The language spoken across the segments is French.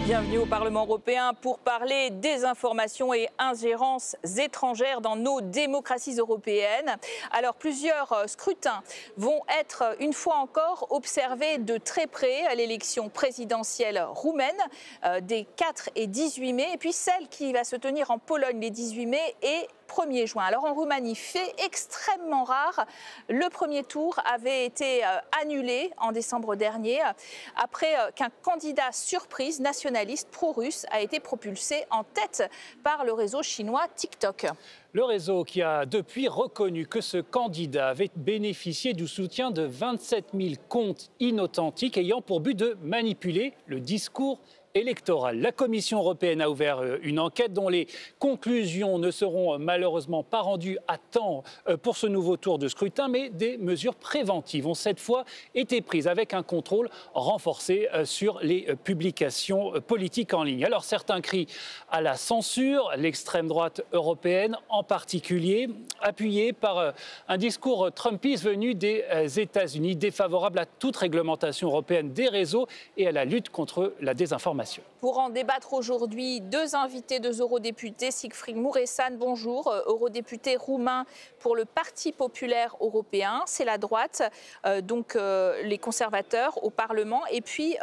Bienvenue au Parlement européen pour parler désinformation et ingérences étrangères dans nos démocraties européennes. Alors, plusieurs scrutins vont être une fois encore observés de très près à l'élection présidentielle roumaine des 4 et 18 mai, et puis celle qui va se tenir en Pologne les 18 mai et 1er juin. Alors en Roumanie, fait extrêmement rare, le premier tour avait été annulé en décembre dernier après qu'un candidat surprise nationaliste pro-russe a été propulsé en tête par le réseau chinois TikTok. Le réseau qui a depuis reconnu que ce candidat avait bénéficié du soutien de 27 000 comptes inauthentiques ayant pour but de manipuler le discours électoral. La Commission européenne a ouvert une enquête dont les conclusions ne seront malheureusement pas rendues à temps pour ce nouveau tour de scrutin, mais des mesures préventives ont cette fois été prises avec un contrôle renforcé sur les publications politiques en ligne. Alors certains crient à la censure, l'extrême droite européenne en particulier, appuyée par un discours trumpiste venu des États-Unis, défavorable à toute réglementation européenne des réseaux et à la lutte contre la désinformation. Pour en débattre aujourd'hui, deux invités, deux eurodéputés. Siegfried Mureșan, bonjour, eurodéputé roumain pour le Parti populaire européen. C'est la droite, donc les conservateurs au Parlement. Et puis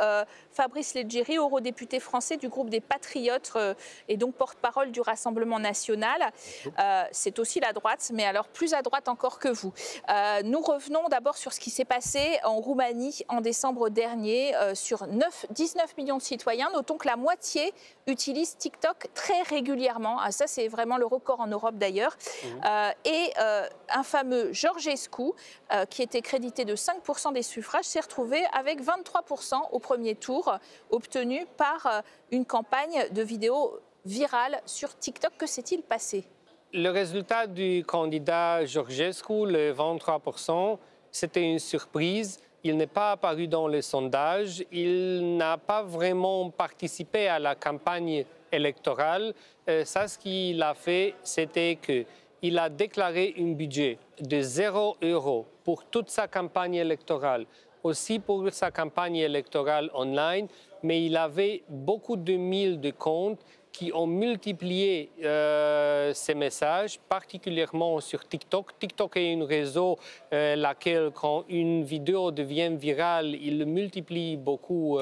Fabrice Leggeri, eurodéputé français du groupe des Patriotes et donc porte-parole du Rassemblement national. C'est aussi la droite, mais alors plus à droite encore que vous. Nous revenons d'abord sur ce qui s'est passé en Roumanie en décembre dernier. Sur 19 millions de citoyens, notons que la moitié utilise TikTok très régulièrement. Ça, c'est vraiment le record en Europe d'ailleurs. Un fameux Georgescu, qui était crédité de 5% des suffrages, s'est retrouvé avec 23% au premier tour, obtenu par une campagne de vidéos virales sur TikTok. Que s'est-il passé ? Le résultat du candidat Georgescu, le 23%, c'était une surprise. Il n'est pas apparu dans les sondages. Il n'a pas vraiment participé à la campagne électorale. Ce qu'il a fait, c'était qu'il a déclaré un budget de 0 € pour toute sa campagne électorale, aussi pour sa campagne électorale online, mais il avait beaucoup de milliers de comptes qui ont multiplié ces messages, particulièrement sur TikTok. TikTok est un réseau laquelle, quand une vidéo devient virale, il le multiplie beaucoup.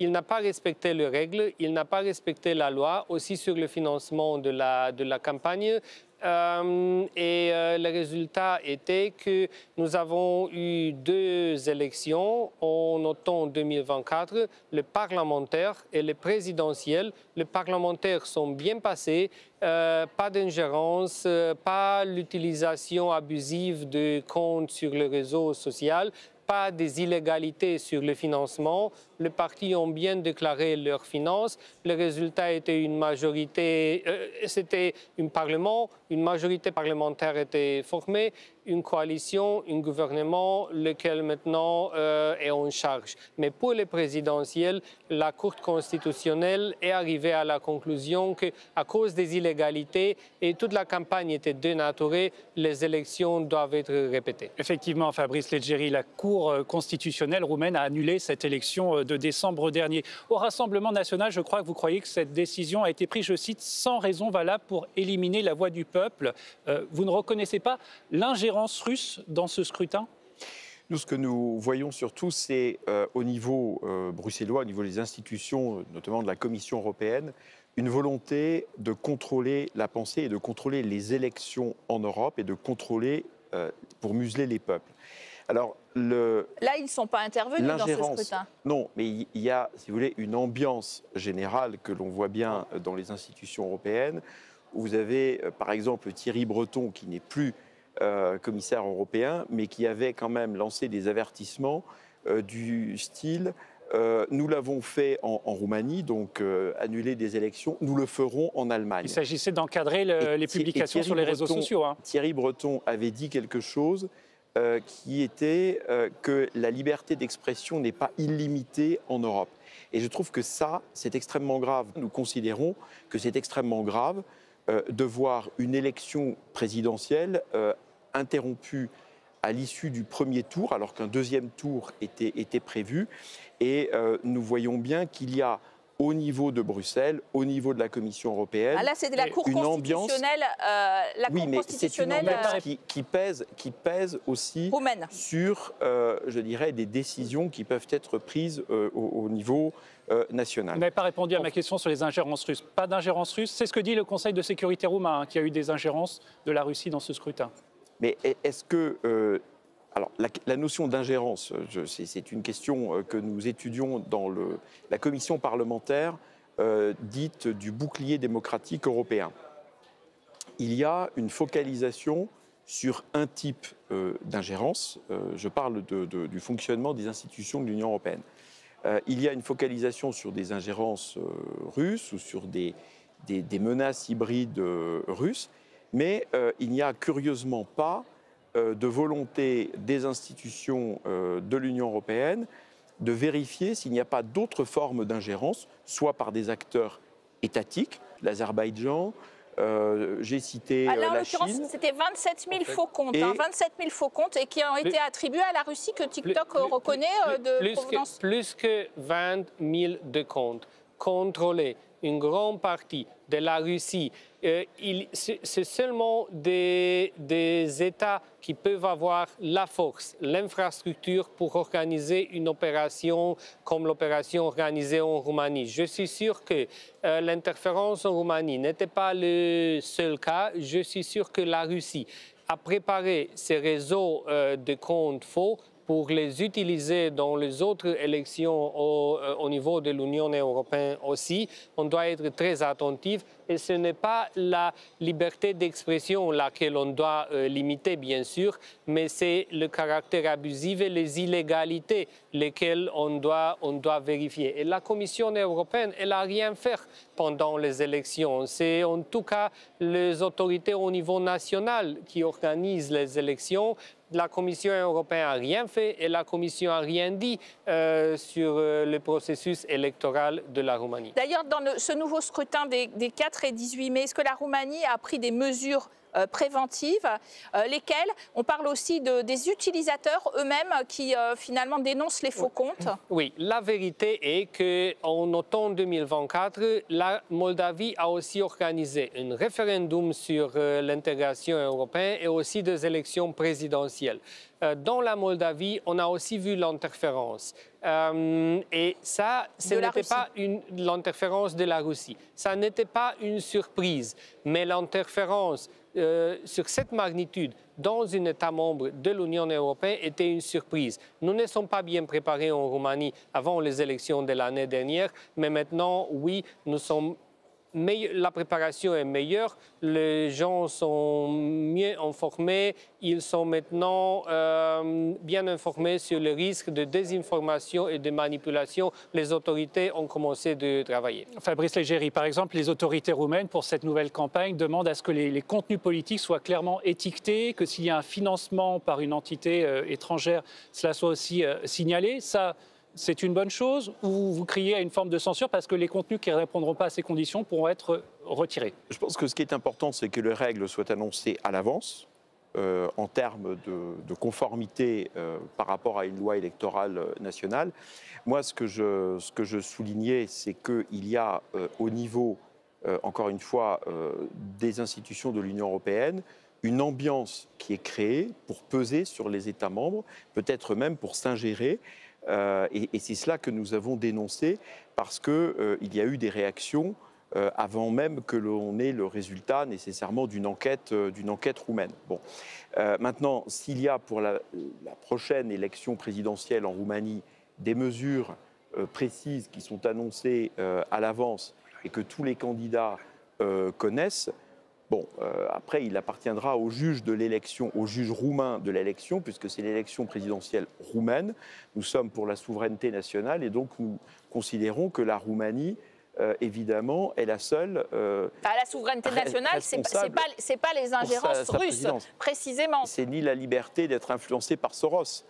Il n'a pas respecté les règles, il n'a pas respecté la loi, aussi sur le financement de la campagne. Le résultat était que nous avons eu deux élections en automne 2024, le parlementaire et le présidentiel. Les parlementaires sont bien passés, pas d'ingérence, pas l'utilisation abusive de comptes sur le réseau social, pas des illégalités sur le financement. Les partis ont bien déclaré leurs finances. Le résultat était une majorité, c'était un parlement, une majorité parlementaire était formée, une coalition, un gouvernement, lequel maintenant est en charge. Mais pour les présidentielles, la Cour constitutionnelle est arrivée à la conclusion qu'à cause des illégalités et toute la campagne était dénaturée, les élections doivent être répétées. Effectivement, Fabrice Leggeri, la Cour constitutionnelle roumaine a annulé cette élection de décembre dernier. Au Rassemblement national, je crois que vous croyez que cette décision a été prise, je cite, sans raison valable pour éliminer la voix du peuple. Vous ne reconnaissez pas l'ingérence russe dans ce scrutin ? Nous, ce que nous voyons surtout, c'est au niveau bruxellois, au niveau des institutions, notamment de la Commission européenne, une volonté de contrôler la pensée et de contrôler les élections en Europe et de contrôler pour museler les peuples. Alors, là, ils ne sont pas intervenus dans ce scrutin. Non, mais il y a, si vous voulez, une ambiance générale que l'on voit bien dans les institutions européennes, où vous avez, par exemple, Thierry Breton, qui n'est plus commissaire européen, mais qui avait quand même lancé des avertissements du style nous l'avons fait en Roumanie, donc annuler des élections, nous le ferons en Allemagne. Il s'agissait d'encadrer les publications sur les réseaux sociaux. Thierry Breton avait dit quelque chose qui était que la liberté d'expression n'est pas illimitée en Europe. Et je trouve que ça, c'est extrêmement grave. Nous considérons que c'est extrêmement grave de voir une élection présidentielle interrompue à l'issue du premier tour, alors qu'un deuxième tour était prévu. Et nous voyons bien qu'il y a au niveau de Bruxelles, au niveau de la Commission européenne. Ah là, c'est de la Cour constitutionnelle. Oui, mais c'est une ambiance qui pèse aussi roumaine sur, je dirais, des décisions qui peuvent être prises au niveau national. Vous n'avez pas répondu à ma question sur les ingérences russes. Pas d'ingérence russe, c'est ce que dit le Conseil de sécurité roumain, qu'il y a eu des ingérences de la Russie dans ce scrutin. Mais est-ce que... alors, la notion d'ingérence, c'est une question que nous étudions dans la commission parlementaire dite du bouclier démocratique européen. Il y a une focalisation sur un type d'ingérence. Je parle du fonctionnement des institutions de l'Union européenne. Il y a une focalisation sur des ingérences russes ou sur des menaces hybrides russes, mais il n'y a curieusement pas de volonté des institutions de l'Union européenne de vérifier s'il n'y a pas d'autres formes d'ingérence, soit par des acteurs étatiques, l'Azerbaïdjan, j'ai cité la Chine. En l'occurrence, c'était 27 000 faux comptes, 27 000 faux comptes et qui ont été attribués à la Russie que TikTok reconnaît de provenance. Plus que 20 000 de comptes contrôlés, une grande partie de la Russie. C'est seulement des États qui peuvent avoir la force, l'infrastructure pour organiser une opération comme l'opération organisée en Roumanie. Je suis sûr que l'interférence en Roumanie n'était pas le seul cas. Je suis sûr que la Russie a préparé ces réseaux de comptes faux pour les utiliser dans les autres élections au niveau de l'Union européenne aussi. On doit être très attentif et ce n'est pas la liberté d'expression laquelle on doit limiter, bien sûr, mais c'est le caractère abusif et les illégalités lesquelles on doit vérifier. Et la Commission européenne, elle n'a rien fait pendant les élections. C'est en tout cas les autorités au niveau national qui organisent les élections. La Commission européenne n'a rien fait et la Commission n'a rien dit sur le processus électoral de la Roumanie. D'ailleurs, dans ce nouveau scrutin des 4 et 18 mai, est-ce que la Roumanie a pris des mesures préventives, lesquelles on parle aussi des utilisateurs eux-mêmes qui finalement dénoncent les faux comptes? Oui, la vérité est qu'en automne 2024, la Moldavie a aussi organisé un référendum sur l'intégration européenne et aussi des élections présidentielles. Dans la Moldavie, on a aussi vu l'interférence. Et ça, ce n'était pas l'interférence de la Russie. Ça n'était pas une surprise, mais l'interférence sur cette magnitude dans un État membre de l'Union européenne était une surprise. Nous ne sommes pas bien préparés en Roumanie avant les élections de l'année dernière, mais maintenant, oui, la préparation est meilleure, les gens sont mieux informés, ils sont maintenant bien informés sur le risque de désinformation et de manipulation. Les autorités ont commencé de travailler. Fabrice Leggeri, par exemple, les autorités roumaines, pour cette nouvelle campagne, demandent à ce que les contenus politiques soient clairement étiquetés, que s'il y a un financement par une entité étrangère, cela soit aussi signalé. Ça, c'est une bonne chose ou vous criez à une forme de censure parce que les contenus qui ne répondront pas à ces conditions pourront être retirés? Je pense que ce qui est important, c'est que les règles soient annoncées à l'avance en termes de conformité par rapport à une loi électorale nationale. Moi, ce que je soulignais, c'est qu'il y a au niveau, encore une fois, des institutions de l'Union européenne, une ambiance qui est créée pour peser sur les États membres, peut-être même pour s'ingérer. Et c'est cela que nous avons dénoncé parce qu'il y a eu des réactions avant même que l'on ait le résultat nécessairement d'une enquête roumaine. Bon. Maintenant, s'il y a pour la prochaine élection présidentielle en Roumanie des mesures précises qui sont annoncées à l'avance et que tous les candidats connaissent, bon, après, il appartiendra aux juges de l'élection, aux juges roumains de l'élection, puisque c'est l'élection présidentielle roumaine. Nous sommes pour la souveraineté nationale et donc nous considérons que la Roumanie, évidemment, est la seule. La souveraineté nationale, c'est pas les ingérences russes, précisément. C'est ni la liberté d'être influencé par Soros.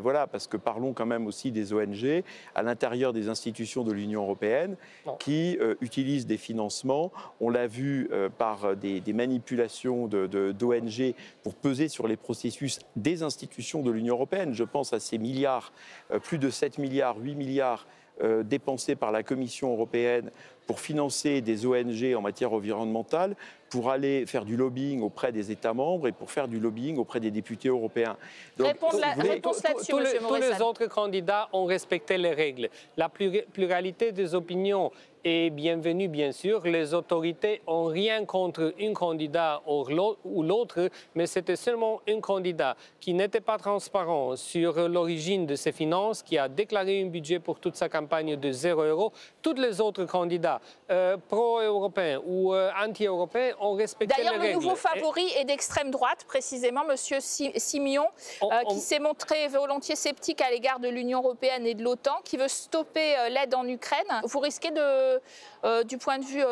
Voilà, parce que parlons quand même aussi des ONG à l'intérieur des institutions de l'Union européenne qui utilisent des financements. On l'a vu par des manipulations d'ONG pour peser sur les processus des institutions de l'Union européenne. Je pense à ces milliards, plus de 7 milliards, 8 milliards dépensés par la Commission européenne pour financer des ONG en matière environnementale, pour aller faire du lobbying auprès des États membres et pour faire du lobbying auprès des députés européens. Réponse là-dessus, M. Moressan. Tous les autres candidats ont respecté les règles. La pluralité des opinions est bienvenue, bien sûr. Les autorités n'ont rien contre un candidat ou l'autre, mais c'était seulement un candidat qui n'était pas transparent sur l'origine de ses finances, qui a déclaré un budget pour toute sa campagne de 0 €. Tous les autres candidats pro-européens ou anti-européens ont respecté les règles. D'ailleurs, le nouveau favori est d'extrême droite, précisément, M. Simion, qui s'est montré volontiers sceptique à l'égard de l'Union européenne et de l'OTAN, qui veut stopper l'aide en Ukraine. Vous risquez, du point de vue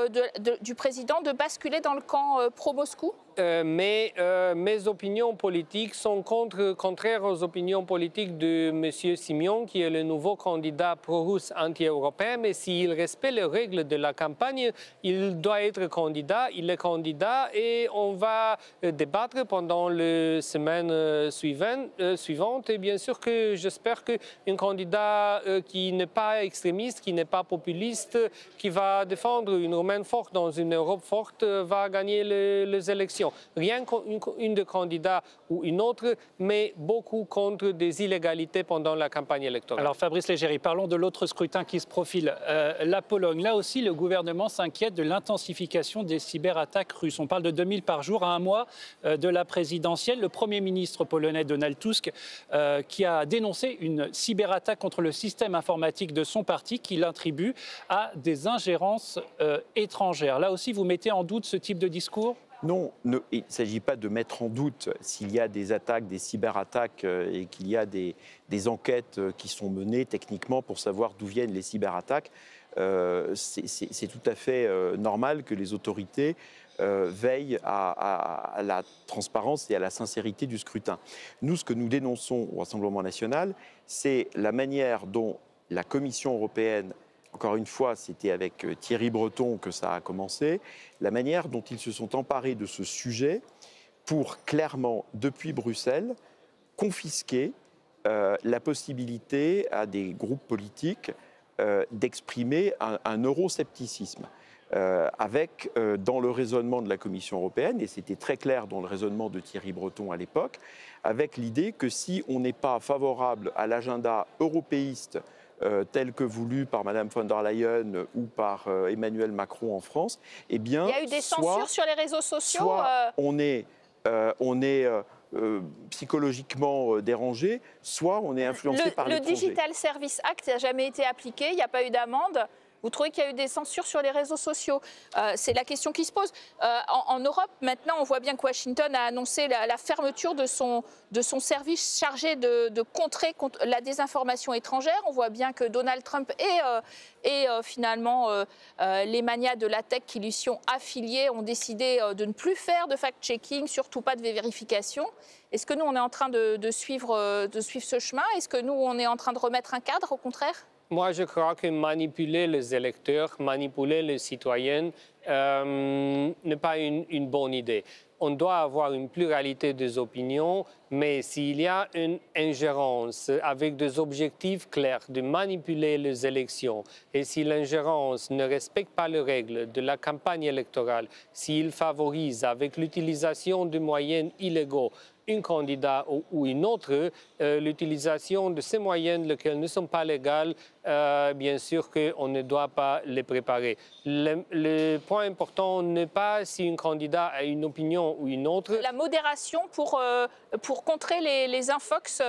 du président, de basculer dans le camp pro-Moscou ? Mais mes opinions politiques sont contraires aux opinions politiques de M. Simion, qui est le nouveau candidat pro-russe anti-européen. Mais s'il respecte les règles de la campagne, il doit être candidat. Il est candidat et on va débattre pendant les semaines suivantes. Et bien sûr que j'espère qu'un candidat qui n'est pas extrémiste, qui n'est pas populiste, qui va défendre une Roumanie forte dans une Europe forte, va gagner les élections. Rien qu'une de candidats ou une autre, mais beaucoup contre des illégalités pendant la campagne électorale. Alors Fabrice Leggeri, parlons de l'autre scrutin qui se profile, la Pologne. Là aussi, le gouvernement s'inquiète de l'intensification des cyberattaques russes. On parle de 2000 par jour à un mois de la présidentielle. Le Premier ministre polonais Donald Tusk qui a dénoncé une cyberattaque contre le système informatique de son parti qui l'attribue à des ingérences étrangères. Là aussi, vous mettez en doute ce type de discours ? Non, il ne s'agit pas de mettre en doute s'il y a des attaques, des cyberattaques et qu'il y a des enquêtes qui sont menées techniquement pour savoir d'où viennent les cyberattaques. C'est tout à fait normal que les autorités veillent à la transparence et à la sincérité du scrutin. Nous, ce que nous dénonçons au Rassemblement national, c'est la manière dont la Commission européenne, encore une fois, c'était avec Thierry Breton que ça a commencé, la manière dont ils se sont emparés de ce sujet pour clairement, depuis Bruxelles, confisquer la possibilité à des groupes politiques d'exprimer un euroscepticisme. Avec, dans le raisonnement de la Commission européenne, et c'était très clair dans le raisonnement de Thierry Breton à l'époque, avec l'idée que si on n'est pas favorable à l'agenda européiste tel que voulu par Mme von der Leyen ou par Emmanuel Macron en France, eh bien, il y a eu des censures sur les réseaux sociaux. Soit on est psychologiquement dérangé, soit on est influencé par l'étranger. Le Digital Service Act n'a jamais été appliqué, il n'y a pas eu d'amende. Vous trouvez qu'il y a eu des censures sur les réseaux sociaux? C'est la question qui se pose. En Europe, maintenant, on voit bien que Washington a annoncé la fermeture de son service chargé de contrer la désinformation étrangère. On voit bien que Donald Trump et finalement les manias de la tech qui lui sont affiliés ont décidé de ne plus faire de fact-checking, surtout pas de vérification. Est-ce que nous, on est en train de suivre ce chemin? Est-ce que nous, on est en train de remettre un cadre, au contraire? Moi, je crois que manipuler les électeurs, manipuler les citoyens n'est pas une bonne idée. On doit avoir une pluralité des opinions, mais s'il y a une ingérence avec des objectifs clairs de manipuler les élections, et si l'ingérence ne respecte pas les règles de la campagne électorale, s'il favorise avec l'utilisation de moyens illégaux un candidat ou une autre, l'utilisation de ces moyens, lesquels ne sont pas légaux, bien sûr qu'on ne doit pas les préparer. Le point important n'est pas si un candidat a une opinion ou une autre. La modération pour contrer les infox,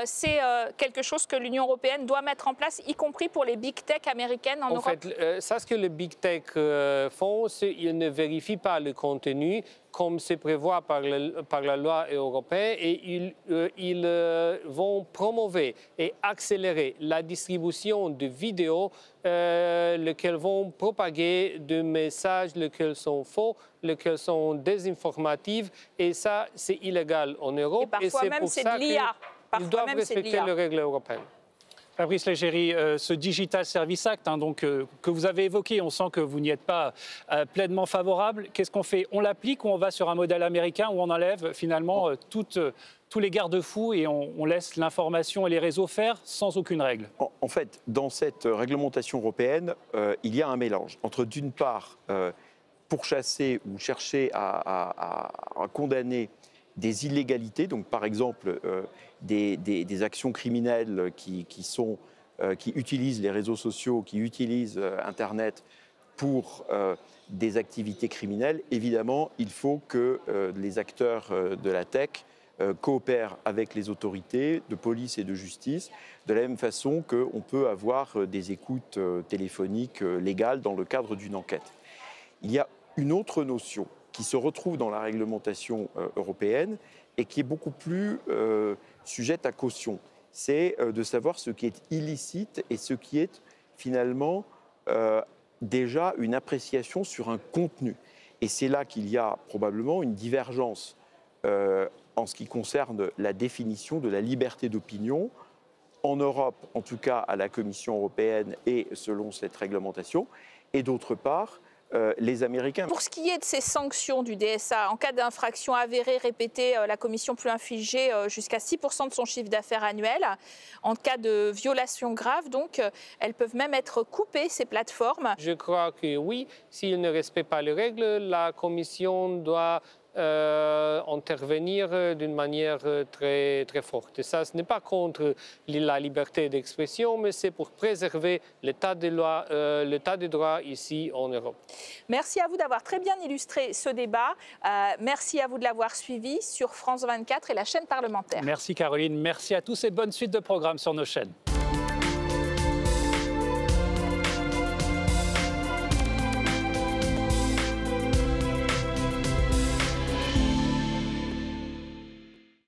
c'est quelque chose que l'Union européenne doit mettre en place, y compris pour les big tech américaines en Europe. En fait, ça, ce que les big tech font, c'est qu'ils ne vérifient pas le contenu comme se prévoit par la loi européenne, et ils vont promouvoir et accélérer la distribution de vidéos lesquelles vont propager des messages lesquels sont faux, lesquels sont désinformatifs, et ça, c'est illégal en Europe. Et parfois même, c'est de l'IA. Ils doivent respecter les règles européennes. Fabrice Leggeri, ce Digital Service Act que vous avez évoqué, on sent que vous n'y êtes pas pleinement favorable. Qu'est-ce qu'on fait? On l'applique ou on va sur un modèle américain où on enlève finalement tous les garde-fous et on laisse l'information et les réseaux faire sans aucune règle? En fait, dans cette réglementation européenne, il y a un mélange entre, d'une part, pourchasser ou chercher à condamner des illégalités, donc par exemple des actions criminelles qui utilisent les réseaux sociaux, qui utilisent Internet pour des activités criminelles. Évidemment, il faut que les acteurs de la tech coopèrent avec les autorités de police et de justice, de la même façon qu'on peut avoir des écoutes téléphoniques légales dans le cadre d'une enquête. Il y a une autre notion qui se retrouve dans la réglementation européenne et qui est beaucoup plus sujette à caution. C'est de savoir ce qui est illicite et ce qui est finalement déjà une appréciation sur un contenu. Et c'est là qu'il y a probablement une divergence en ce qui concerne la définition de la liberté d'opinion, en Europe, en tout cas à la Commission européenne et selon cette réglementation, et d'autre part, les Américains. Pour ce qui est de ces sanctions du DSA, en cas d'infraction avérée, répétée, la Commission peut infliger jusqu'à 6% de son chiffre d'affaires annuel. En cas de violation grave, donc, elles peuvent même être coupées, ces plateformes. Je crois que oui, s'ils ne respectent pas les règles, la Commission doit intervenir d'une manière très, très forte. Et ça, ce n'est pas contre la liberté d'expression, mais c'est pour préserver l'état de droit ici en Europe. Merci à vous d'avoir très bien illustré ce débat. Merci à vous de l'avoir suivi sur France 24 et la chaîne parlementaire. Merci Caroline, merci à tous et bonne suite de programmes sur nos chaînes.